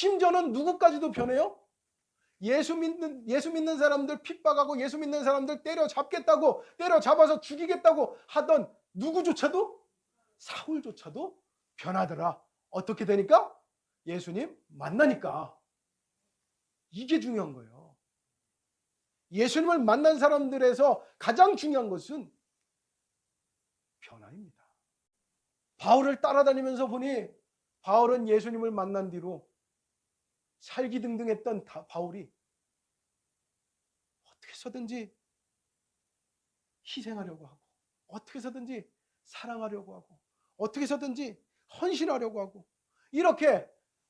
심지어는 누구까지도 변해요? 예수 믿는 사람들 핍박하고 예수 믿는 사람들 때려잡겠다고, 때려잡아서 죽이겠다고 하던 누구조차도, 사울조차도 변하더라. 어떻게 되니까? 예수님 만나니까. 이게 중요한 거예요. 예수님을 만난 사람들에서 가장 중요한 것은 변화입니다. 바울을 따라다니면서 보니 바울은 예수님을 만난 뒤로 살기등등했던 바울이 어떻게 해서든지 희생하려고 하고, 어떻게 해서든지 사랑하려고 하고, 어떻게 해서든지 헌신하려고 하고, 이렇게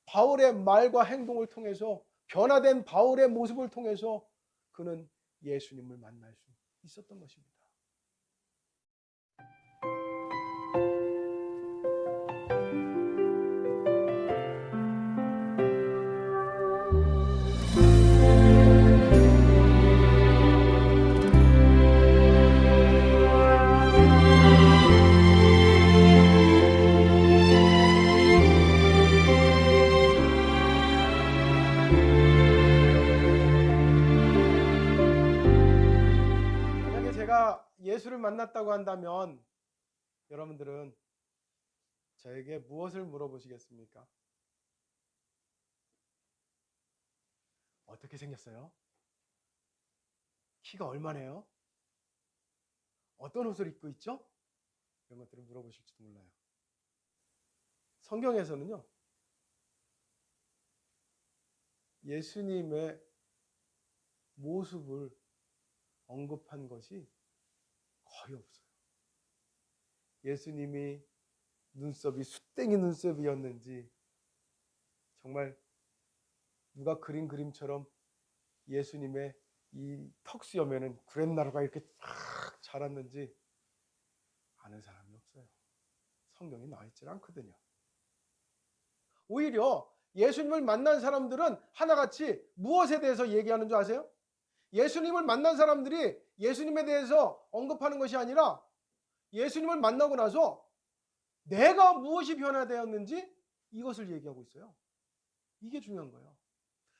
바울의 말과 행동을 통해서, 변화된 바울의 모습을 통해서 그는 예수님을 만날 수 있었던 것입니다. 만약에 제가 예수를 만났다고 한다면 여러분들은 저에게 무엇을 물어보시겠습니까? 어떻게 생겼어요? 키가 얼마네요? 어떤 옷을 입고 있죠? 이런 것들을 물어보실지도 몰라요. 성경에서는요, 예수님의 모습을 언급한 것이 거의 없어요. 예수님이 눈썹이 숫댕이 눈썹이었는지, 정말 누가 그린 그림처럼 예수님의 이 턱수염에는 구렛나루가 이렇게 쫙 자랐는지 아는 사람이 없어요. 성경에 나와 있질 않거든요. 오히려 예수님을 만난 사람들은 하나같이 무엇에 대해서 얘기하는 줄 아세요? 예수님을 만난 사람들이 예수님에 대해서 언급하는 것이 아니라 예수님을 만나고 나서 내가 무엇이 변화되었는지 이것을 얘기하고 있어요. 이게 중요한 거예요.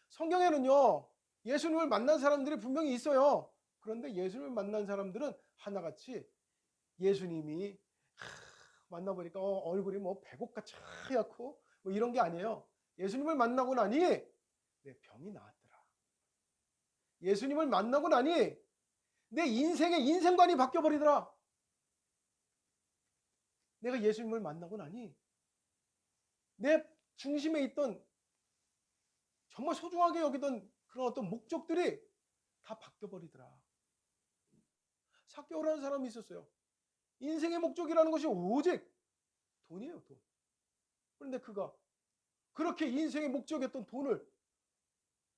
성경에는요, 예수님을 만난 사람들이 분명히 있어요. 그런데 예수님을 만난 사람들은 하나같이 예수님이 만나보니까 얼굴이 뭐 백옥같이 하얗고 뭐 이런 게 아니에요. 예수님을 만나고 나니 내 병이 나았더라. 예수님을 만나고 나니 내 인생의 인생관이 바뀌어버리더라. 내가 예수님을 만나고 나니 내 중심에 있던 정말 소중하게 여기던 그런 어떤 목적들이 다 바뀌어버리더라. 삭개오라는 사람이 있었어요. 인생의 목적이라는 것이 오직 돈이에요, 돈. 그런데 그가 그렇게 인생의 목적이었던 돈을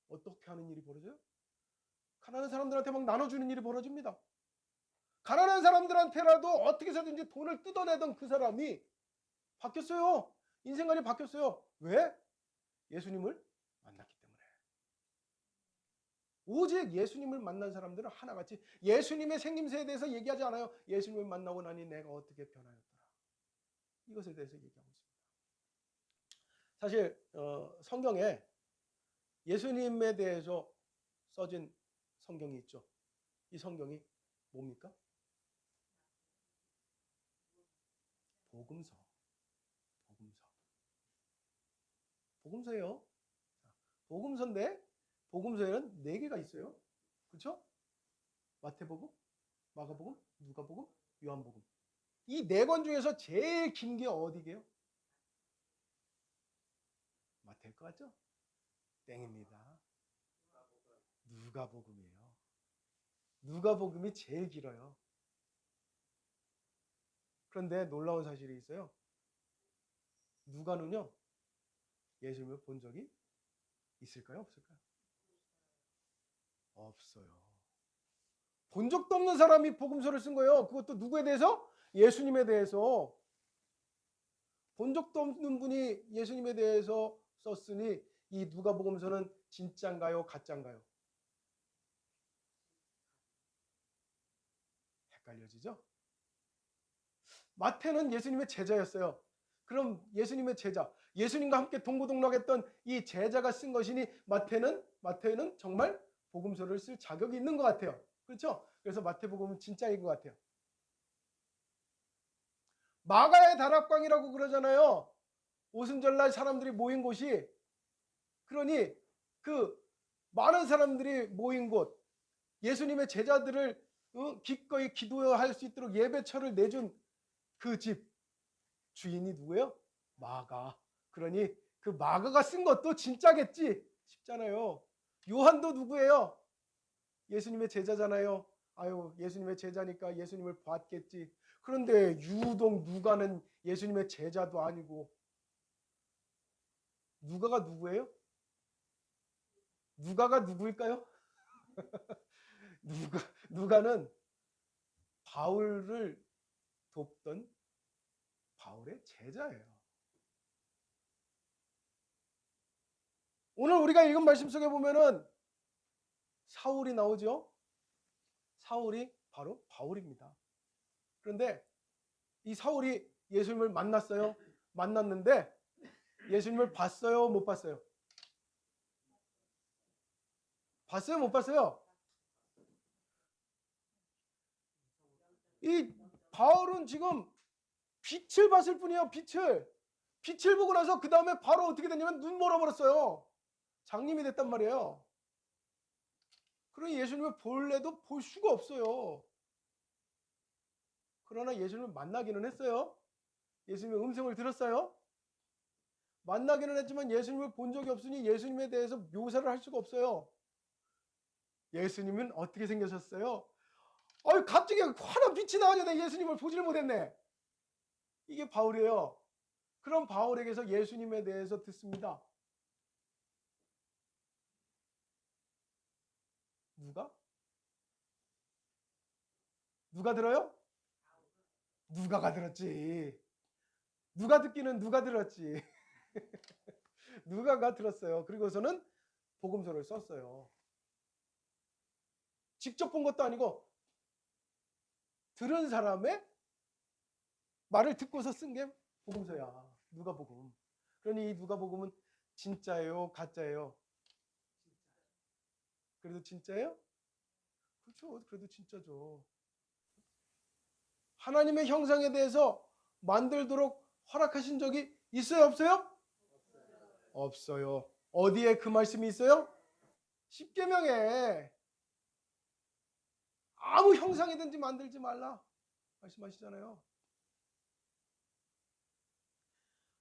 어떻게 하는 일이 벌어져요? 가난한 사람들한테 막 나눠주는 일이 벌어집니다. 가난한 사람들한테라도 어떻게 해서든지 돈을 뜯어내던 그 사람이 바뀌었어요. 인생관이 바뀌었어요. 왜? 예수님을 만났기 때문에. 오직 예수님을 만난 사람들은 하나같이 예수님의 생김새에 대해서 얘기하지 않아요. 예수님을 만나고 나니 내가 어떻게 변하였더라. 이것에 대해서 얘기하고 있습니다. 사실 성경에 예수님에 대해서 써진 성경이 있죠. 이 성경이 뭡니까? 복음서. 복음서예요. 복음서인데 복음서에는 4개가 있어요. 그렇죠? 마태복음, 마가복음, 누가복음, 요한복음. 이 4권 중에서 제일 긴 게 어디게요? 마태일 것 같죠? 땡입니다. 누가복음이에요. 누가복음이 제일 길어요. 그런데 놀라운 사실이 있어요. 누가는요, 예수님을 본 적이 있을까요? 없을까요? 없어요. 본 적도 없는 사람이 복음서를 쓴 거예요. 그것도 누구에 대해서? 예수님에 대해서. 본 적도 없는 분이 예수님에 대해서 썼으니 이 누가복음서는 진짜인가요? 가짜인가요? 헷갈려지죠? 마태는 예수님의 제자였어요. 그럼 예수님의 제자. 예수님과 함께 동고동락했던 이 제자가 쓴 것이니 마태는 정말 복음서를 쓸 자격이 있는 것 같아요. 그렇죠? 그래서 마태복음은 진짜인 것 같아요. 마가의 다락방이라고 그러잖아요. 오순절날 사람들이 모인 곳이. 그러니 그 많은 사람들이 모인 곳, 예수님의 제자들을 기꺼이 기도할 수 있도록 예배처를 내준 그 집 주인이 누구예요? 마가. 그러니 그 마가가 쓴 것도 진짜겠지 싶잖아요. 요한도 누구예요? 예수님의 제자잖아요. 아유, 예수님의 제자니까 예수님을 봤겠지. 그런데 유독 누가는 예수님의 제자도 아니고. 누가가 누구예요? 누가가 누구일까요? 누가는 바울을 돕던 바울의 제자예요. 오늘 우리가 읽은 말씀 속에 보면은 사울이 나오죠. 사울이 바로 바울입니다. 그런데 이 사울이 예수님을 만났어요. 만났는데 예수님을 봤어요? 못 봤어요? 봤어요? 못 봤어요? 이 바울은 지금 빛을 봤을 뿐이에요. 빛을 보고 나서 그 다음에 바로 어떻게 됐냐면 눈 멀어버렸어요. 장님이 됐단 말이에요. 그러니 예수님을 볼래도 볼 수가 없어요. 그러나 예수님을 만나기는 했어요. 예수님의 음성을 들었어요. 만나기는 했지만 예수님을 본 적이 없으니 예수님에 대해서 묘사를 할 수가 없어요. 예수님은 어떻게 생겨셨어요? 갑자기 환한 빛이 나가는데 예수님을 보지를 못했네. 이게 바울이에요. 그럼 바울에게서 예수님에 대해서 듣습니다. 누가 들어요? 누가가 들었지. 누가 듣기는 누가 들었지. 누가가 들었어요. 그리고서는 복음서를 썼어요. 직접 본 것도 아니고 들은 사람의 말을 듣고서 쓴 게 복음서야. 누가복음. 그러니 이 누가복음은 진짜예요, 가짜예요? 그래도 진짜예요? 그렇죠. 그래도 진짜죠. 하나님의 형상에 대해서 만들도록 허락하신 적이 있어요, 없어요? 없어요. 어디에 그 말씀이 있어요? 십계명에 아무 형상이든지 만들지 말라 말씀하시잖아요.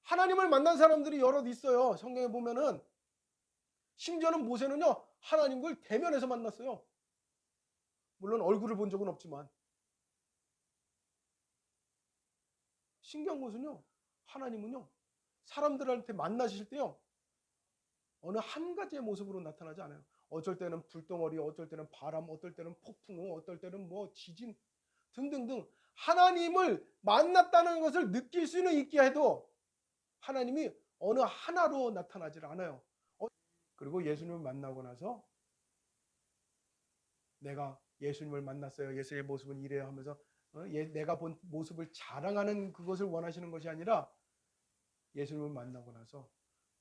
하나님을 만난 사람들이 여럿 있어요. 성경에 보면은 심지어는 모세는요 하나님을 대면해서 만났어요. 물론 얼굴을 본 적은 없지만. 신기한 것은요 하나님은요 사람들한테 만나실 때요 어느 한 가지의 모습으로 나타나지 않아요. 어쩔 때는 불덩어리, 어쩔 때는 바람, 어떨 때는 폭풍우, 어떨 때는 뭐 지진 등등등 하나님을 만났다는 것을 느낄 수는 있게 해도 하나님이 어느 하나로 나타나질 않아요. 그리고 예수님을 만나고 나서 내가 예수님을 만났어요. 예수의 모습은 이래요 하면서 내가 본 모습을 자랑하는 그것을 원하시는 것이 아니라 예수님을 만나고 나서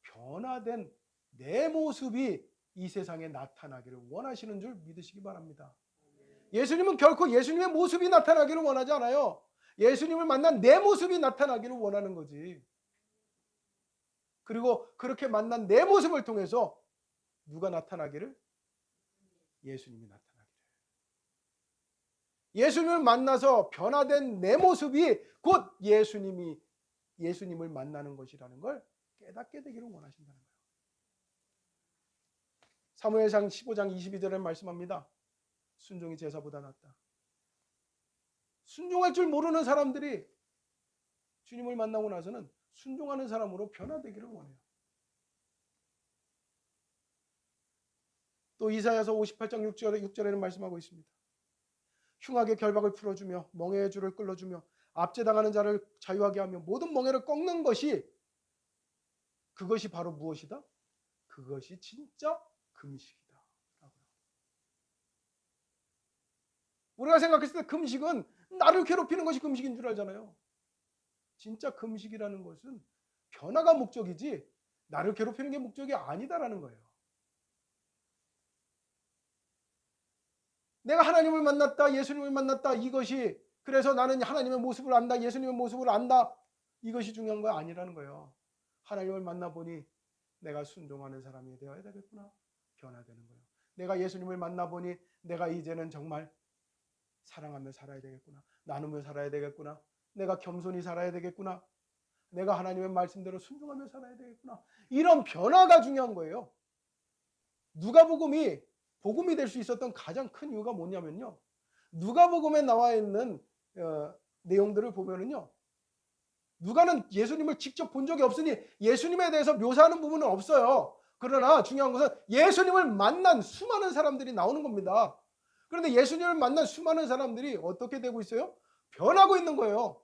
변화된 내 모습이 이 세상에 나타나기를 원하시는 줄 믿으시기 바랍니다. 예수님은 결코 예수님의 모습이 나타나기를 원하지 않아요. 예수님을 만난 내 모습이 나타나기를 원하는 거지. 그리고 그렇게 만난 내 모습을 통해서 누가 나타나기를? 예수님이 나타나기를. 예수님을 만나서 변화된 내 모습이 곧 예수님을 만나는 것이라는 걸 깨닫게 되기를 원하신다는 거예요. 사무엘상 15장 22절에 말씀합니다. 순종이 제사보다 낫다. 순종할 줄 모르는 사람들이 주님을 만나고 나서는 순종하는 사람으로 변화되기를 원해요. 또 이사야서 58장 6절에는 말씀하고 있습니다. 흉악의 결박을 풀어주며 멍에의 줄을 끌어주며 압제당하는 자를 자유하게 하며 모든 멍에를 꺾는 것이 그것이 바로 무엇이다? 그것이 진짜 금식이다. 우리가 생각했을 때 금식은 나를 괴롭히는 것이 금식인 줄 알잖아요. 진짜 금식이라는 것은 변화가 목적이지 나를 괴롭히는 게 목적이 아니다라는 거예요. 내가 하나님을 만났다, 예수님을 만났다, 이것이 그래서 나는 하나님의 모습을 안다, 예수님의 모습을 안다, 이것이 중요한 거 아니라는 거예요. 하나님을 만나보니 내가 순종하는 사람이 되어야 되겠구나. 변화되는 거예요. 내가 예수님을 만나보니 내가 이제는 정말 사랑하며 살아야 되겠구나. 나누며 살아야 되겠구나. 내가 겸손히 살아야 되겠구나. 내가 하나님의 말씀대로 순종하며 살아야 되겠구나. 이런 변화가 중요한 거예요. 누가복음이 복음이 될 수 있었던 가장 큰 이유가 뭐냐면요. 누가복음에 나와 있는 내용들을 보면은요. 누가는 예수님을 직접 본 적이 없으니 예수님에 대해서 묘사하는 부분은 없어요. 그러나 중요한 것은 예수님을 만난 수많은 사람들이 나오는 겁니다. 그런데 예수님을 만난 수많은 사람들이 어떻게 되고 있어요? 변하고 있는 거예요.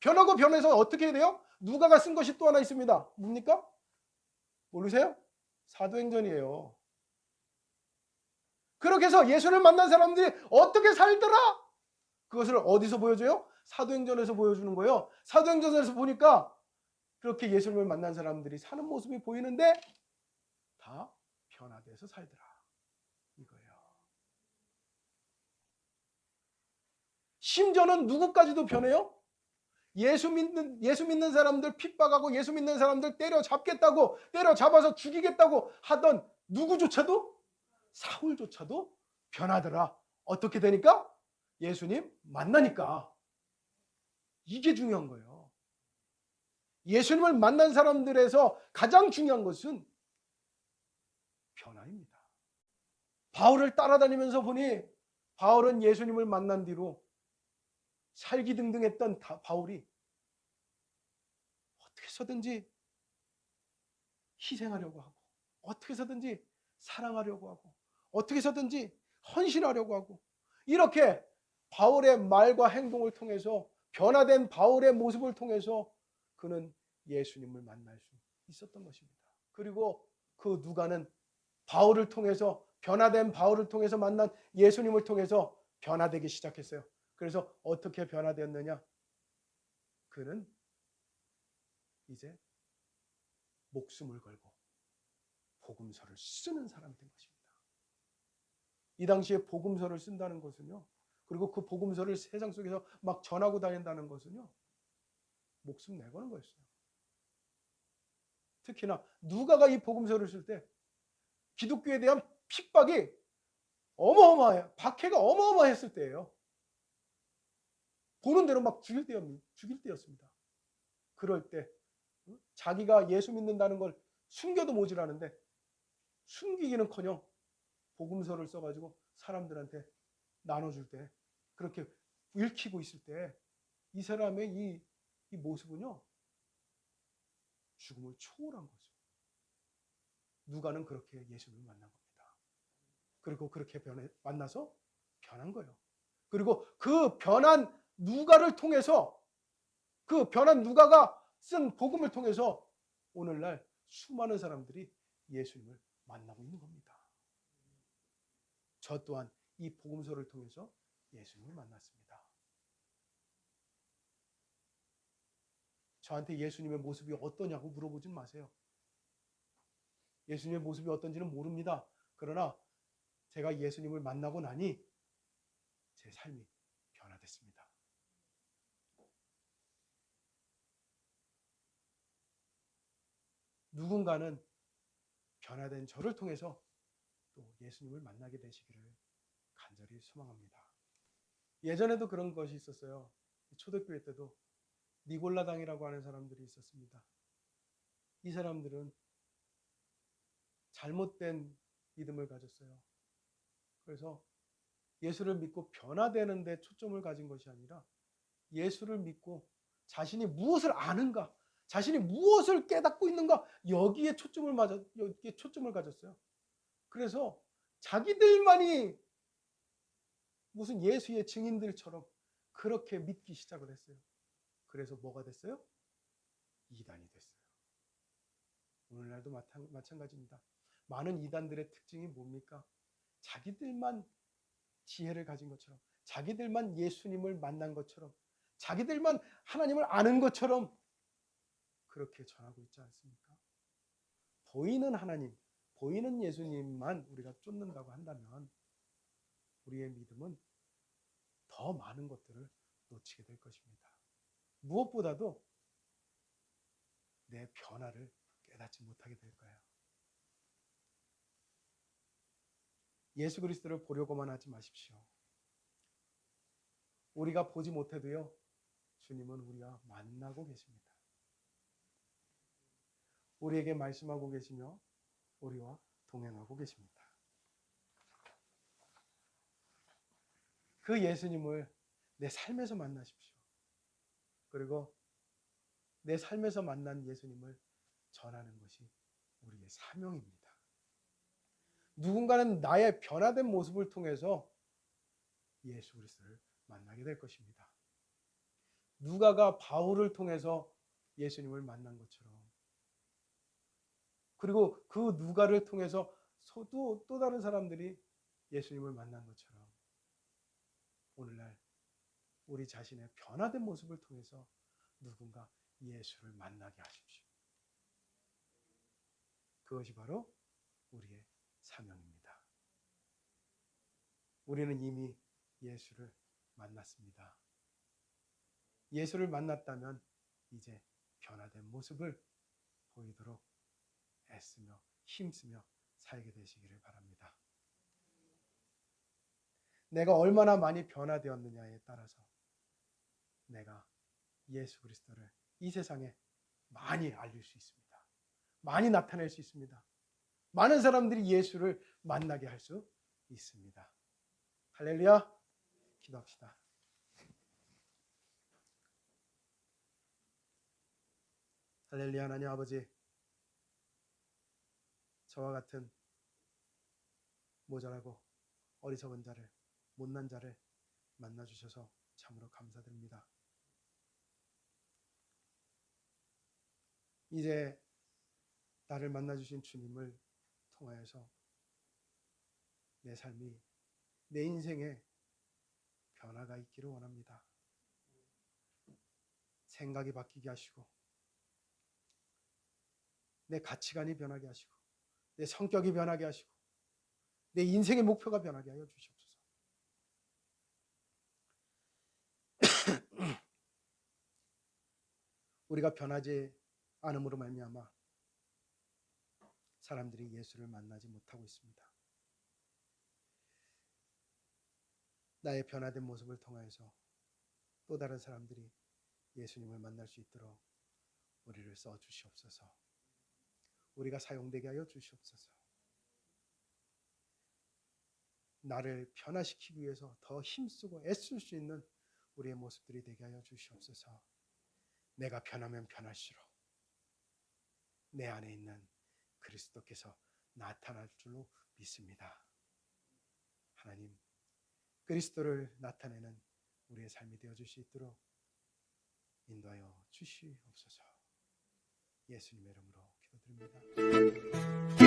변하고 변해서 어떻게 돼요? 누가가 쓴 것이 또 하나 있습니다. 뭡니까? 모르세요? 사도행전이에요. 그렇게 해서 예수를 만난 사람들이 어떻게 살더라? 그것을 어디서 보여줘요? 사도행전에서 보여주는 거예요. 사도행전에서 보니까 그렇게 예수님을 만난 사람들이 사는 모습이 보이는데 다 변화돼서 살더라. 이거예요. 심지어는 누구까지도 변해요? 예수 믿는 사람들 핍박하고 예수 믿는 사람들 때려잡겠다고 때려잡아서 죽이겠다고 하던 누구조차도 사울조차도 변하더라. 어떻게 되니까? 예수님 만나니까. 이게 중요한 거예요. 예수님을 만난 사람들에서 가장 중요한 것은 변화입니다. 바울을 따라다니면서 보니 바울은 예수님을 만난 뒤로 살기등등했던 바울이 어떻게 해서든지 희생하려고 하고 어떻게 해서든지 사랑하려고 하고 어떻게 해서든지 헌신하려고 하고 이렇게 바울의 말과 행동을 통해서 변화된 바울의 모습을 통해서 그는 예수님을 만날 수 있었던 것입니다. 그리고 그 누가는 바울을 통해서 변화된 바울을 통해서 만난 예수님을 통해서 변화되기 시작했어요. 그래서 어떻게 변화되었느냐? 그는 이제 목숨을 걸고 복음서를 쓰는 사람이 된 것입니다. 이 당시에 복음서를 쓴다는 것은요. 그리고 그 복음서를 세상 속에서 막 전하고 다닌다는 것은요. 목숨 내거는 거였어요. 특히나 누가가 이 복음서를 쓸 때 기독교에 대한 핍박이 어마어마해요. 박해가 어마어마했을 때예요. 보는 대로 막 죽일 때였습니다. 그럴 때 자기가 예수 믿는다는 걸 숨겨도 모자라는데 숨기기는커녕 복음서를 써가지고 사람들한테 나눠줄 때 그렇게 읽히고 있을 때 이 사람의 이 모습은요 죽음을 초월한 거죠. 누가는 그렇게 예수님을 만난 겁니다. 그리고 그렇게 만나서 변한 거예요. 그리고 그 변한 누가를 통해서 그 변한 누가가 쓴 복음을 통해서 오늘날 수많은 사람들이 예수님을 만나고 있는 겁니다. 저 또한 이 복음서를 통해서 예수님을 만났습니다. 저한테 예수님의 모습이 어떠냐고 물어보진 마세요. 예수님의 모습이 어떤지는 모릅니다. 그러나 제가 예수님을 만나고 나니 제 삶이 변화됐습니다. 누군가는 변화된 저를 통해서 또 예수님을 만나게 되시기를 간절히 소망합니다. 예전에도 그런 것이 있었어요. 초대교회 때도 니골라당이라고 하는 사람들이 있었습니다. 이 사람들은 잘못된 믿음을 가졌어요. 그래서 예수를 믿고 변화되는 데 초점을 가진 것이 아니라 예수를 믿고 자신이 무엇을 아는가, 자신이 무엇을 깨닫고 있는가 여기에 초점을 가졌어요. 그래서 자기들만이 무슨 예수의 증인들처럼 그렇게 믿기 시작을 했어요. 그래서 뭐가 됐어요? 이단이 됐어요. 오늘날도 마찬가지입니다. 많은 이단들의 특징이 뭡니까? 자기들만 지혜를 가진 것처럼, 자기들만 예수님을 만난 것처럼, 자기들만 하나님을 아는 것처럼 그렇게 전하고 있지 않습니까? 보이는 하나님, 보이는 예수님만 우리가 쫓는다고 한다면 우리의 믿음은 더 많은 것들을 놓치게 될 것입니다. 무엇보다도 내 변화를 깨닫지 못하게 될 거예요. 예수 그리스도를 보려고만 하지 마십시오. 우리가 보지 못해도요, 주님은 우리와 만나고 계십니다. 우리에게 말씀하고 계시며 우리와 동행하고 계십니다. 그 예수님을 내 삶에서 만나십시오. 그리고 내 삶에서 만난 예수님을 전하는 것이 우리의 사명입니다. 누군가는 나의 변화된 모습을 통해서 예수 그리스도를 만나게 될 것입니다. 누가가 바울을 통해서 예수님을 만난 것처럼, 그리고 그 누가를 통해서 또 다른 사람들이 예수님을 만난 것처럼 오늘날 우리 자신의 변화된 모습을 통해서 누군가 예수를 만나게 하십시오. 그것이 바로 우리의 사명입니다. 우리는 이미 예수를 만났습니다. 예수를 만났다면 이제 변화된 모습을 보이도록 애쓰며 힘쓰며 살게 되시기를 바랍니다. 내가 얼마나 많이 변화되었느냐에 따라서 내가 예수 그리스도를 이 세상에 많이 알릴 수 있습니다. 많이 나타낼 수 있습니다. 많은 사람들이 예수를 만나게 할 수 있습니다. 할렐루야. 기도합시다. 할렐루야. 하나님 아버지, 저와 같은 모자라고 어리석은 자를, 못난 자를 만나주셔서 참으로 감사드립니다. 이제 나를 만나주신 주님을 통하여서 내 삶이, 내 인생에 변화가 있기를 원합니다. 생각이 바뀌게 하시고 내 가치관이 변하게 하시고 내 성격이 변하게 하시고 내 인생의 목표가 변하게 하여 주시옵소서. 우리가 변하지 않음으로 말미암아 사람들이 예수를 만나지 못하고 있습니다. 나의 변화된 모습을 통해서 또 다른 사람들이 예수님을 만날 수 있도록 우리를 써 주시옵소서. 우리가 사용되게 하여 주시옵소서. 나를 변화시키기 위해서 더 힘쓰고 애쓸 수 있는 우리의 모습들이 되게 하여 주시옵소서. 내가 변하면 변할수록 내 안에 있는 그리스도께서 나타날 줄로 믿습니다. 하나님, 그리스도를 나타내는 우리의 삶이 되어줄 수 있도록 인도하여 주시옵소서. 예수님의 이름으로 기도드립니다.